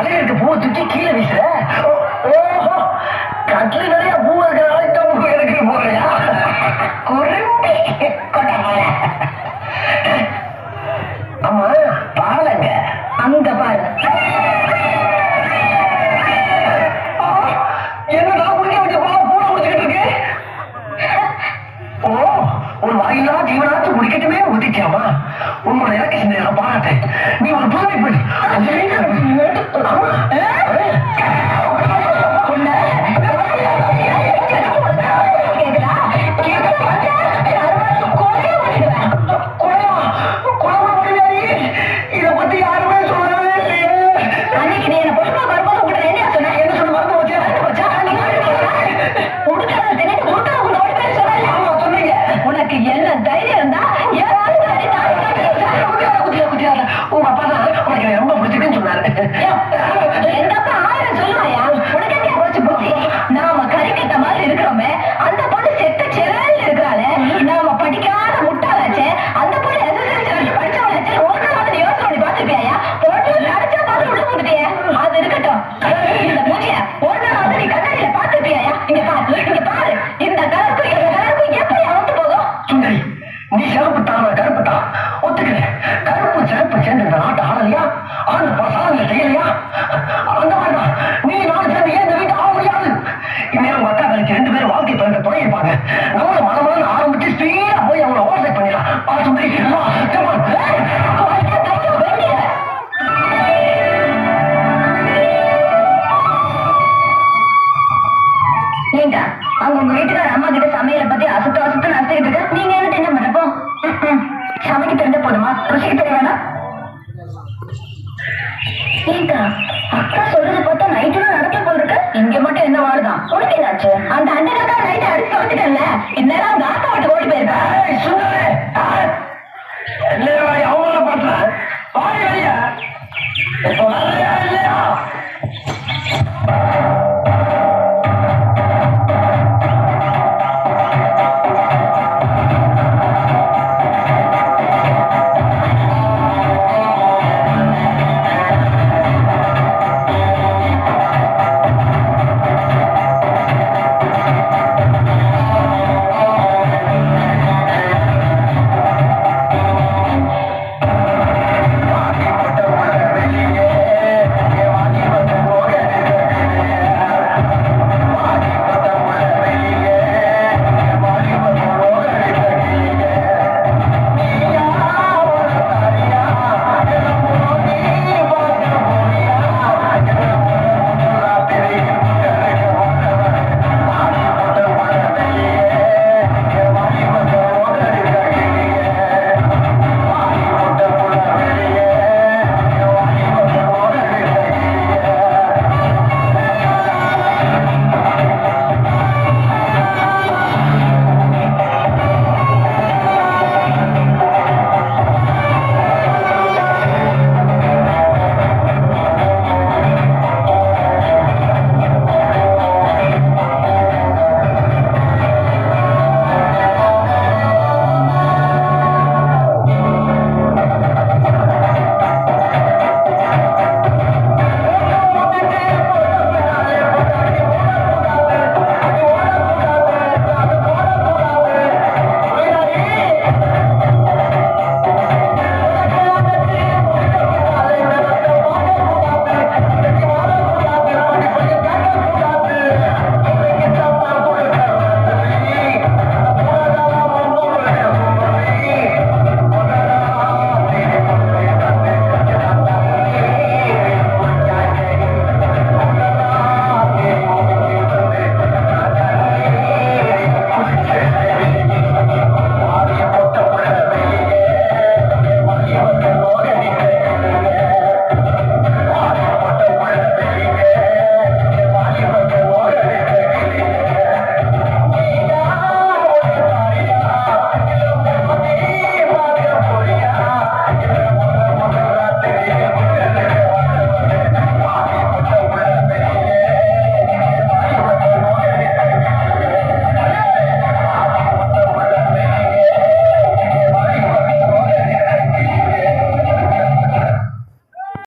தலைவருக்கு பூவை தூக்கி கீழே வீசுற. ஓஹோ, கட்ல நிறைய பூ இருக்கிற எனக்கு போறியா? ஆமா, பாலங்க அங்க பாரு. என்னடா புரிய வச்ச பால பூனை முடிச்சுக்கிட்டு இருக்கு? ஓ, ஒரு வாயிலா ஜீவனாச்சு முடிக்கட்டுமே ஒதுக்காமா. உன்னோட இலக்க சிந்தையை நான் பாராட்டேன். நீ ஒரு புதுமை பெண். இதை பத்தி யாருமே சொல்லவே இல்லையே. அன்னைக்கு நீ என்ன பொறுப்பா வரும்போது உங்ககிட்ட என்ன சொன்ன? என்ன சொன்ன மறந்து போச்சு? உனக்கு என்ன தைரியம் இருந்தா உங்க அப்பா தான் உனக்கு ரொம்ப பிடிச்சிருக்குன்னு சொன்னாரு. எங்க அப்பா 1000 சொல்லுவாயா? உனக்கு என்ன போச்சு புத்தி? நாம கறிக்கட்ட மாதிரி இருக்கிறோமே, அந்த பொண்ணு செத்த செல்ல இருக்கிறாளே, நாம படிக்காத முட்டாளாச்சே, அந்த பொண்ணு எஸ்எஸ்எல்சி படிச்சவளாச்சே, ஒரு நாள் யோசனை பண்ணி பார்த்துருப்பியா? பொண்ணு நடிச்சா பார்த்து உள்ள போட்டுட்டியே. அது இருக்கட்டும், இந்த மூச்சிய ஒரு நாள் நீ கண்ணாடியில பார்த்துருப்பியா? இங்க பாரு, இந்த கலருக்கும் இந்த கலருக்கும் எப்படி அவுத்து போகும்? சுந்தரி, நீ சிறப்புத்தான், நான் கருப்புத்தான். ஒத்துக்கிறேன். கருப்பு சிறப்பு சேர்ந்து இந்த நாட்டை ஆடலையா? ஆண்டு சாதனை செய்யலையா? அந்த மாதிரிதான் நீ நான் சேர்ந்து ஏன் இந்த வீட்டு ஆக முடியாது? இனிமேல் உங்க அக்கா கழிச்சு 2 பேரும் வாழ்க்கை பயணத்தை தொடங்கிப்பாங்க. நம்மள மனமான ஆரம்பிச்சு ஸ்பீடா போய் அவங்கள ஓவர்டேக் பண்ணிடலாம். சுந்தரி, ஏங்க, அவங்க உங்க வீட்டுக்கார அம்மா கிட்ட சமையலை பத்தி அசுத்த நடத்திட்டு இருக்க, நீங்க என்ன என்ன பண்ணப்போ? சமைக்க தெரிஞ்ச போதுமா? ருசிக்கு தெரிய வேணாம். ஏங்க, அக்கா சொல்றது பார்த்தா நைட்டுலாம் நடக்க போயிருக்கு. இங்க மட்டும் என்ன வாழுதான்? உனக்கு என்னாச்சு? அந்த அண்ணனுக்கா நைட்டு அடிச்சு வந்துட்டல, இந்நேரம் அந்த ஆக்கா விட்டு ஓடி போயிருக்கா. அவங்கள பாட்டுறேன். வாய் வழியா